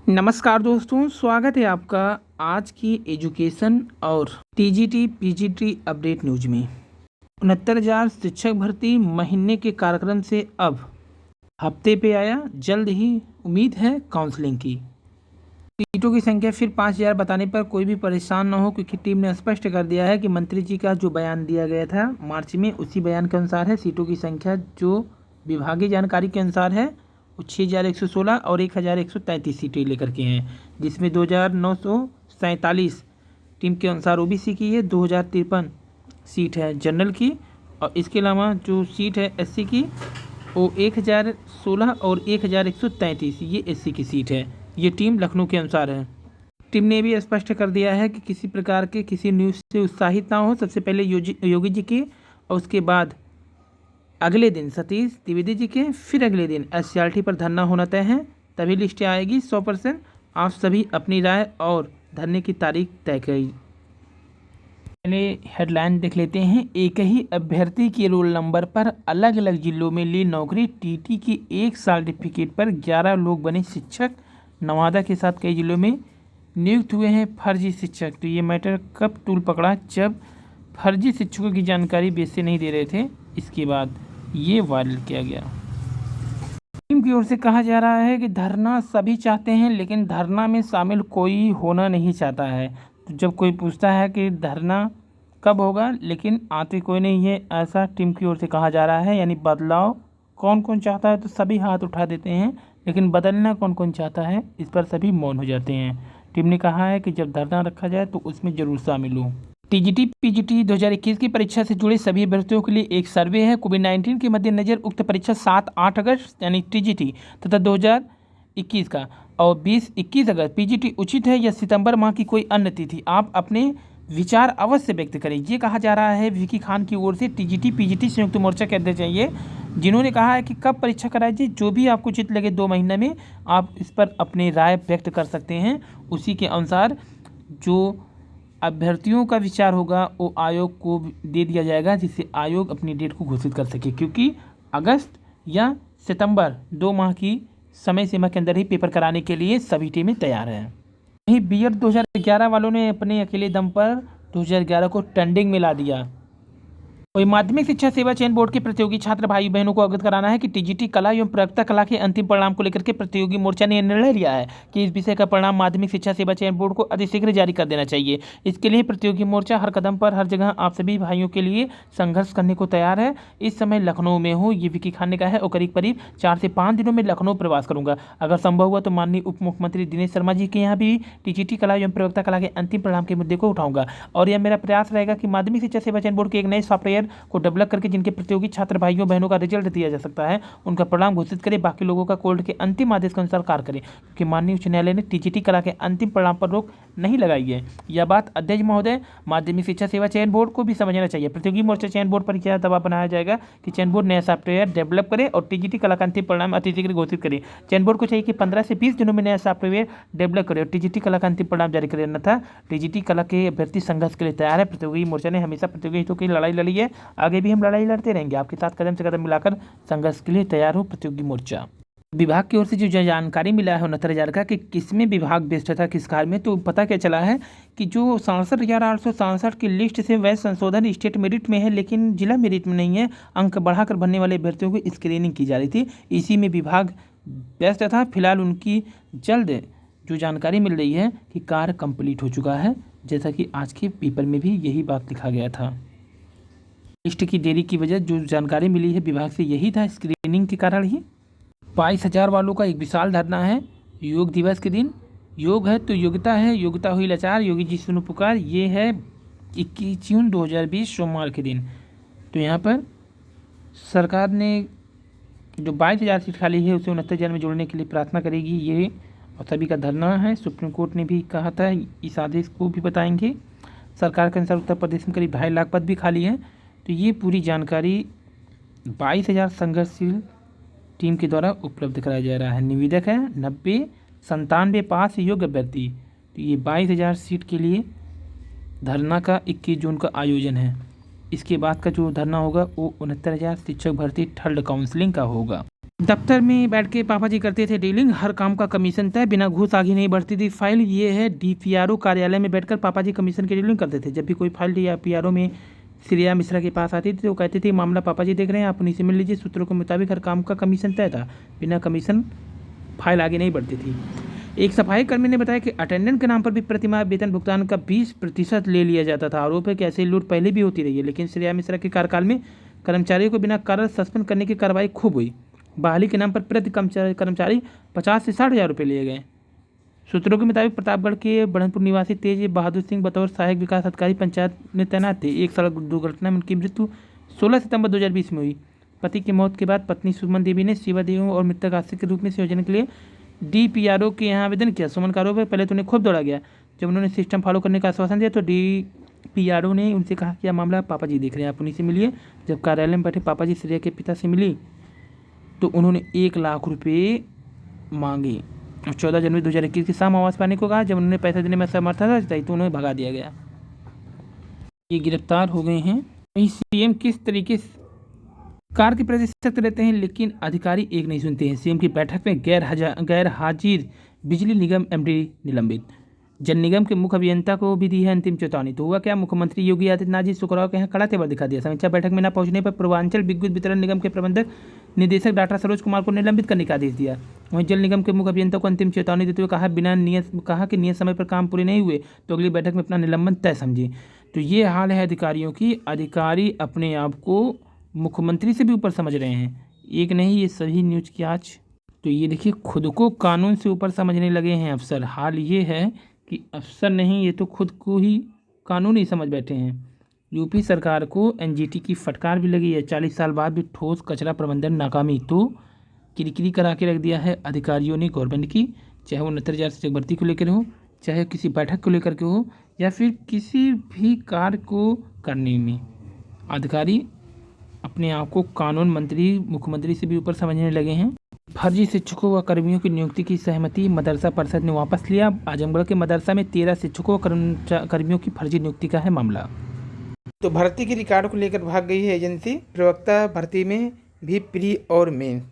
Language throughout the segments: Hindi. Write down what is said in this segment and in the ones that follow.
नमस्कार दोस्तों, स्वागत है आपका आज की एजुकेशन और टीजीटी पीजीटी अपडेट न्यूज में। 69,000 शिक्षक भर्ती महीने के कार्यक्रम से अब हफ्ते पे आया, जल्द ही उम्मीद है काउंसलिंग की। सीटों की संख्या फिर 5,000 बताने पर कोई भी परेशान न हो, क्योंकि टीम ने स्पष्ट कर दिया है कि मंत्री जी का जो बयान दिया गया था मार्च में, उसी बयान के अनुसार है। सीटों की संख्या जो विभागीय जानकारी के अनुसार है वो 6,116 और 1,133 सीटें लेकर के हैं, जिसमें 2,947 टीम के अनुसार ओबीसी की है, 2,053 सीट है जनरल की, और इसके अलावा जो सीट है एससी की वो 1,016 और 1,133 ये एससी की सीट है। ये टीम लखनऊ के अनुसार है। टीम ने भी स्पष्ट कर दिया है कि किसी प्रकार के किसी न्यूज़ से उत्साहित ना हो। सबसे पहले योगी जी के, और उसके बाद अगले दिन सतीश द्विवेदी जी के, फिर अगले दिन एससीईआरटी पर धरना होना तय है, तभी लिस्टें आएगी 100%। आप सभी अपनी राय और धरने की तारीख तय करें। पहले हेडलाइन देख लेते हैं। एक ही अभ्यर्थी के रोल नंबर पर अलग अलग जिलों में ली नौकरी, टीटी की 1 सर्टिफिकेट पर 11 लोग बने शिक्षक। नवादा के साथ कई जिलों में नियुक्त हुए हैं फर्जी शिक्षक। तो ये मैटर कब टूल पकड़ा, जब फर्जी शिक्षकों की जानकारी बेस से नहीं दे रहे थे, इसके बाद ये वायरल किया गया। टीम की ओर से कहा जा रहा है कि धरना सभी चाहते हैं, लेकिन धरना में शामिल कोई होना नहीं चाहता है। तो जब कोई पूछता है कि धरना कब होगा, लेकिन आते कोई नहीं है, ऐसा टीम की ओर से कहा जा रहा है। यानी बदलाव कौन कौन चाहता है, तो सभी हाथ उठा देते हैं, लेकिन बदलना कौन कौन चाहता है, इस पर सभी मौन हो जाते हैं। टीम ने कहा है कि जब धरना रखा जाए तो उसमें जरूर शामिल हो। टीजीटी पीजीटी 2021 की परीक्षा से जुड़े सभी अभ्यर्थियों के लिए एक सर्वे है। कोविड-19 के मद्देनजर उक्त परीक्षा 7-8 अगस्त यानी टीजीटी तथा 2021 का और 20-21 अगस्त पीजीटी उचित है, या सितंबर माह की कोई अन्य तिथि। आप अपने विचार अवश्य व्यक्त करें, ये कहा जा रहा है विकी खान की ओर से। टीजीटी पीजीटी संयुक्त मोर्चा के अध्यक्ष चाहिए, जिन्होंने कहा है कि कब परीक्षा कराई जाए, जो भी आपको उचित लगे 2 महीने में आप इस पर अपनी राय व्यक्त कर सकते हैं। उसी के अनुसार जो अभ्यर्थियों का विचार होगा वो आयोग को दे दिया जाएगा, जिससे आयोग अपनी डेट को घोषित कर सके, क्योंकि अगस्त या सितंबर 2 माह की समय सीमा के अंदर ही पेपर कराने के लिए सभी टीमें तैयार हैं। वहीं बीएड 2011 वालों ने अपने अकेले दम पर 2011 को ट्रेंडिंग में ला दिया। वही माध्यमिक शिक्षा सेवा चयन बोर्ड के प्रतियोगी छात्र भाई बहनों को अवगत कराना है कि टीजीटी कला एवं प्रयोक्ता कला के अंतिम परिणाम को लेकर के प्रतियोगी मोर्चा ने निर्णय लिया है कि इस विषय का परिणाम माध्यमिक शिक्षा सेवा चयन बोर्ड को अतिशीघ्र जारी कर देना चाहिए। इसके लिए प्रतियोगी मोर्चा हर कदम पर हर जगह आप सभी भाइयों के लिए संघर्ष करने को तैयार है। इस समय लखनऊ में हूँ, ये विकी खान ने कहा है, और करीब 4 से 5 दिनों में लखनऊ प्रवास करूंगा। अगर संभव हुआ तो माननीय उप मुख्यमंत्री दिनेश शर्मा जी के यहाँ भी टीजीटी कला एवं प्रयोक्ता कला के अंतिम परिणाम के मुद्दे को उठाऊंगा, और यह मेरा प्रयास रहेगा कि माध्यमिक शिक्षा सेवा चयन बोर्ड के एक नए सॉफ्टवेयर को डेवलप करके जिनके प्रतियोगी छात्र भाइयों बहनों का रिजल्ट दिया जा सकता है, उनका परिणाम घोषित करें, बाकी लोगों का कोर्ट के अंतिम आदेश के अनुसार कार्य करें, क्योंकि माननीय उच्च न्यायालय ने टीजीटी कला के अंतिम परिणाम पर रोक नहीं लगाई है। यह बात अध्यक्ष महोदय माध्यमिक शिक्षा सेवा चयन बोर्ड को भी समझना चाहिए। प्रतियोगी मोर्चा चयन बोर्ड पर यह दबाव बनाया जाएगा कि चयन बोर्ड नया सॉफ्टवेयर डेवलप करे और टीजीटी कला का अंतिम परिणाम अतिशीघ्र घोषित करे। चयन बोर्ड को चाहिए कि 15 से 20 दिनों में नया सॉफ्टवेयर डेवलप करे और टीजीटी कला का अंतिम परिणाम जारी करे, अन्यथा टीजीटी कला के अभ्यर्थी संघर्ष के लिए तैयार है। प्रतियोगी मोर्चा ने हमेशा प्रतियोगी हितों की लड़ाई लड़ी है, आगे भी हम लड़ाई लड़ते रहेंगे। आपके साथ कदम से कदम मिलाकर संघर्ष के लिए तैयार हो प्रतियोगी मोर्चा। विभाग की ओर से जो जानकारी मिला है 69,000 का कि किसमें विभाग बेस्ट था किस कार्य में, तो पता क्या चला है कि जो 67,867 की लिस्ट से वह संशोधन स्टेट मेरिट में है, लेकिन जिला मेरिट में नहीं है। अंक बढ़ाकर भरने वाले अभ्यर्थियों की स्क्रीनिंग की जा रही थी, इसी में विभाग बेस्ट था। फिलहाल उनकी जल्द जो जानकारी मिल रही है कि कार्य कंप्लीट हो चुका है, जैसा कि आज के पेपर में भी यही बात लिखा गया था। लिस्ट की देरी की वजह जो जानकारी मिली है विभाग से यही था, स्क्रीनिंग के कारण ही। 22,000 वालों का एक विशाल धरना है योग दिवस के दिन। योग है तो योग्यता है, योग्यता हुई लाचार, योगी जी सुनो पुकार। ये है 21 जून 2020 सोमवार के दिन। तो यहाँ पर सरकार ने जो 22,000 सीट खाली है उसे 69,000 में जोड़ने के लिए प्रार्थना करेगी, ये और सभी का धरना है। सुप्रीम कोर्ट ने भी कहा था, इस आदेश को भी बताएंगे। सरकार के अनुसार उत्तर प्रदेश में करीब 2.5 लाख पद भी खाली हैं। तो ये पूरी जानकारी 22,000 संघर्षशील टीम के द्वारा उपलब्ध कराया जा रहा है। निवेदक है 90-97 पास योग्य अभ्यर्थी। तो ये 22,000 सीट के लिए धरना का 21 जून का आयोजन है। इसके बाद का जो धरना होगा वो 69,000 शिक्षक भर्ती थर्ड काउंसलिंग का होगा। दफ्तर में बैठ के पापा जी करते थे डीलिंग, हर काम का कमीशन तय, बिना घूस आगे नहीं बढ़ती थी फाइल। ये है डीपीआरओ कार्यालय में बैठकर पापा जी कमीशन की डीलिंग करते थे। जब भी कोई फाइल डीपीआरओ में श्रेया मिश्रा के पास आती थी तो कहती थी मामला पापा जी देख रहे हैं, आप उन्हीं से मिल लीजिए। सूत्रों के मुताबिक हर काम का कमीशन तय था, बिना कमीशन फाइल आगे नहीं बढ़ती थी। एक सफाई कर्मी ने बताया कि अटेंडेंट के नाम पर भी प्रतिमाह वेतन भुगतान का 20% ले लिया जाता था। आरोप है कि ऐसी लूट पहले भी होती रही है, लेकिन श्रेया मिश्रा के कार्यकाल में कर्मचारियों को बिना कारण सस्पेंड करने की कार्रवाई खूब हुई। बहाली के नाम पर प्रति कर्मचारी 50 से 60 हज़ार रुपये लिए गए। सूत्रों के मुताबिक प्रतापगढ़ के बढ़नपुर निवासी तेज बहादुर सिंह बतौर सहायक विकास अधिकारी पंचायत में तैनात थे। एक सड़क दुर्घटना में उनकी मृत्यु 16 सितंबर 2020 में हुई। पति की मौत के बाद पत्नी सुमन देवी ने शिवा देवी और मृतक आश्रित के रूप में संयोजन के लिए डीपीआरओ के यहाँ आवेदन किया। सुमन का आरोप है पहले तो उन्हें खूब दौड़ा गया। जब उन्होंने सिस्टम फॉलो करने का आश्वासन दिया तो डीपीआरओ ने उनसे कहा कि यह मामला पापा जी देख रहे हैं, आप उन्हीं से मिलिए। जब कार्यालय में बैठे पापा जी श्रेया के पिता से मिली तो उन्होंने 1 लाख रुपये मांगे और 14 जनवरी 2021 की शाम आवास पाने को कहा। जब उन्होंने पैसे देने में असमर्थता जताई तो उन्हें भगा दिया गया। ये गिरफ्तार हो गए हैं। वहीं सीएम किस तरीके से कार के प्रति सख्त रहते हैं, लेकिन अधिकारी एक नहीं सुनते हैं। सीएम की बैठक में गैर हाजिर बिजली निगम एमडी निलंबित। जल निगम के मुख्य अभियंता को भी दी है अंतिम चेतावनी। तो हुआ क्या, मुख्यमंत्री योगी आदित्यनाथ जी शुक्रवार के यहाँ कड़ा तेवर दिखा दिया। समीक्षा बैठक में न पहुंचने पर पूर्वांचल विद्युत वितरण निगम के प्रबंधक निदेशक डॉक्टर सरोज कुमार को निलंबित करने का आदेश दिया। वहीं जल निगम के मुख्य अभियंता को अंतिम चेतावनी देते हुए कहा कि नियत समय पर काम पूरे नहीं हुए तो अगली बैठक में अपना निलंबन तय समझे। तो ये हाल है अधिकारियों की। अधिकारी अपने आप को मुख्यमंत्री से भी ऊपर समझ रहे हैं। एक नहीं, ये सभी न्यूज की आज। तो ये देखिए, खुद को कानून से ऊपर समझने लगे हैं अफसर। हाल ये है कि अफसर नहीं, ये तो खुद को ही कानून ही समझ बैठे हैं। यूपी सरकार को एनजीटी की फटकार भी लगी है। 40 साल बाद भी ठोस कचरा प्रबंधन नाकामी। तो किरकिरी करा के रख दिया है अधिकारियों ने गवर्नमेंट की, चाहे वो 69,000 शिक्षक भर्ती को लेकर हो, चाहे किसी बैठक को लेकर के हो, या फिर किसी भी कार्य को करने में। अधिकारी अपने आप को कानून मंत्री मुख्यमंत्री से भी ऊपर समझने लगे हैं। फर्जी शिक्षकों व कर्मियों की नियुक्ति की सहमति मदरसा परिषद ने वापस लिया। आजमगढ़ के मदरसा में 13 शिक्षकों व कर्मियों की फर्जी नियुक्ति का है मामला। तो भर्ती के रिकॉर्ड को लेकर भाग गई है एजेंसी। प्रवक्ता भर्ती में भी प्री और मेन।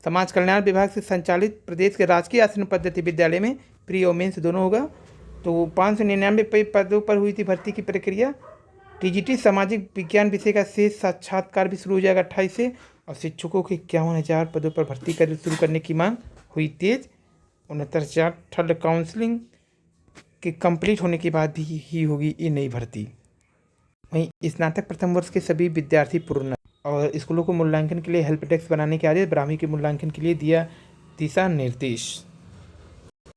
समाज कल्याण विभाग से संचालित प्रदेश के राजकीय आसन पद्धति विद्यालय में प्री और मेन्स दोनों होगा। तो 599 पदों पर हुई थी भर्ती की प्रक्रिया। टीजीटी सामाजिक विज्ञान विषय का शेष साक्षात्कार भी शुरू हो जाएगा 28 से। और शिक्षकों के 51,000 पदों पर भर्ती शुरू करने की मांग हुई तेज। 69,000 थर्ड काउंसलिंग के कंप्लीट होने के बाद भी ही होगी ये नई भर्ती। वहीं स्नातक प्रथम वर्ष के सभी विद्यार्थी पूर्ण और स्कूलों को मूल्यांकन के लिए हेल्प डेस्क बनाने के आदेश। ब्राह्मी के मूल्यांकन के लिए दिया दिशा निर्देश।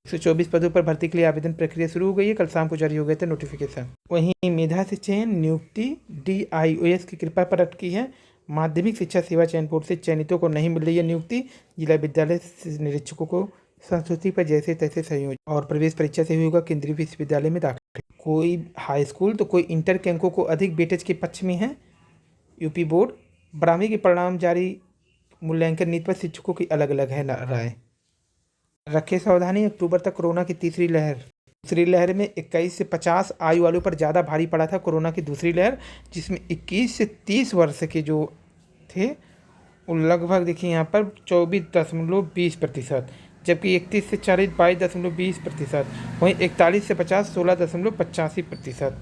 124 पदों पर भर्ती के लिए आवेदन प्रक्रिया शुरू हो गई है। कल शाम को जारी हो गए थे नोटिफिकेशन। वहीं मेधा से चयन नियुक्ति DIOS की कृपा पर अटकी है। माध्यमिक शिक्षा सेवा चयन बोर्ड से चयनितों को नहीं मिल रही है नियुक्ति। जिला विद्यालय निरीक्षकों को संस्कृति पर जैसे तैसे संयोजन और प्रवेश परीक्षा से होगा केंद्रीय विश्वविद्यालय में दाखिल। कोई हाई स्कूल तो कोई इंटर के अंकों को अधिक वेटेज के पक्ष में है। यूपी बोर्ड ब्राह्मी के परिणाम जारी। मूल्यांकन नीति पर शिक्षकों की अलग अलग है राय। रखे सावधानी, अक्टूबर तक कोरोना की तीसरी लहर। दूसरी लहर में 21 से 50 आयु वालों पर ज़्यादा भारी पड़ा था कोरोना की दूसरी लहर, जिसमें 21 से 30 वर्ष के जो थे वो लगभग देखिए यहाँ पर 24.20%, जबकि 31 से 40 22.20%, वहीं 41 से 50 16.85%।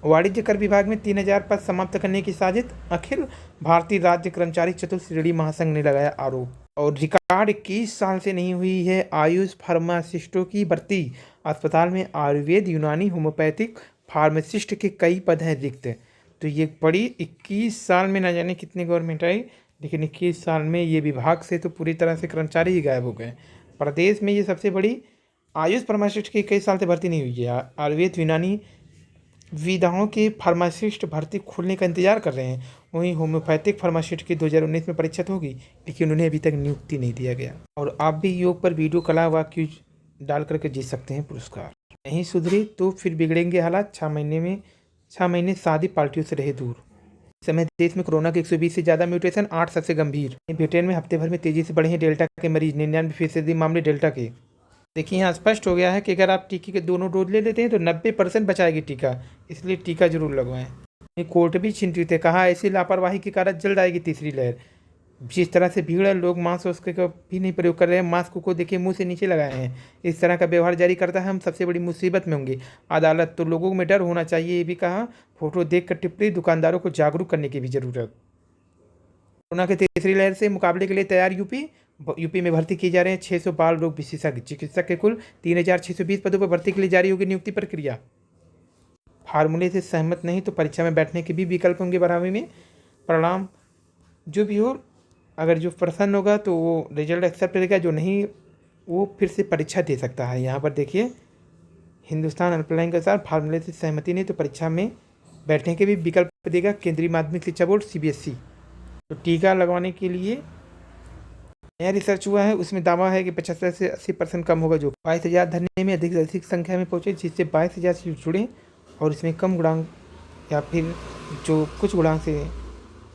वाणिज्य कर विभाग में 3,000 पद समाप्त करने की साजिश। अखिल भारतीय राज्य कर्मचारी चतुर्श्रेणी महासंघ ने लगाया आरोप। और रिकॉर्ड 21 साल से नहीं हुई है आयुष फार्मासिस्टों की भर्ती। अस्पताल में आयुर्वेद, यूनानी, होम्योपैथिक फार्मासिस्ट के कई पद हैं रिक्त। तो ये बड़ी 21 साल में न जाने कितनी गवर्नमेंट आई, लेकिन 21 साल में ये विभाग से तो पूरी तरह से कर्मचारी ही गायब हो गए। प्रदेश में ये सबसे बड़ी आयुष फार्मासिस्ट की 21 साल से भर्ती नहीं हुई है। आयुर्वेद, यूनानी विधाओं के फार्मासिस्ट भर्ती खोलने का इंतजार कर रहे हैं। वहीं होम्योपैथिक फार्मासिस्ट की 2019 में परीक्षा तो होगी, लेकिन उन्हें अभी तक नियुक्ति नहीं दिया गया। और आप भी योग पर वीडियो कला व क्यूज डाल करके जीत सकते हैं पुरस्कार। नहीं सुधरे तो फिर बिगड़ेंगे हालात। 6 महीने शादी पार्टियों से रहे दूर। इस समय देश में कोरोना के 120 से ज़्यादा म्यूटेशन, 8 सबसे गंभीर। ब्रिटेन में हफ्ते भर में तेजी से बढ़े हैं डेल्टा के मरीज। 99% मामले डेल्टा के। देखिए यहाँ स्पष्ट हो गया है कि अगर आप टीके के दोनों डोज ले लेते हैं तो 90% बचाएगी टीका, इसलिए टीका जरूर लगवाएं। कोर्ट भी चिंतित है, कहा ऐसी लापरवाही के कारण जल्द आएगी तीसरी लहर। जिस तरह से भीड़ है, लोग मास्क उसके का भी नहीं प्रयोग कर रहे हैं। मास्क को देखिए मुंह से नीचे लगाए हैं। इस तरह का व्यवहार जारी करता है हम सबसे बड़ी मुसीबत में होंगे। अदालत तो लोगों में डर होना चाहिए, ये भी कहा। फोटो देखकर टिप्पणी, दुकानदारों को जागरूक करने की भी जरूरत। कोरोना की तीसरी लहर से मुकाबले के लिए तैयार यूपी में भर्ती किए जा रहे हैं 600 बाल रोग विशेषज्ञ चिकित्सक के कुल 3620 पदों पर भर्ती के लिए जारी होगी नियुक्ति प्रक्रिया। फार्मूले से सहमत नहीं तो परीक्षा में बैठने के भी विकल्प होंगे 12वीं में। परिणाम जो भी हो, अगर जो प्रसन्न होगा तो वो रिजल्ट एक्सेप्ट करेगा, जो नहीं वो फिर से परीक्षा दे सकता है। यहाँ पर देखिए हिंदुस्तान हेल्पलाइन के अनुसार फार्मूले से सहमति नहीं तो परीक्षा में बैठने के भी विकल्प देगा केंद्रीय माध्यमिक शिक्षा बोर्ड CBSE। तो टीका लगवाने के लिए नया रिसर्च हुआ है, उसमें दावा है कि 75 से 80% कम होगा। जो 22,000 धरने में अधिक से अधिक संख्या में पहुँचे, जिससे 22,000 से जुड़े और इसमें कम गुणांक या फिर जो कुछ गुणांक से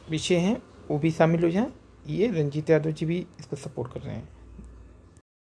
विषय हैं वो भी शामिल हो जाएं। ये रंजीत यादव जी भी इसको सपोर्ट कर रहे हैं।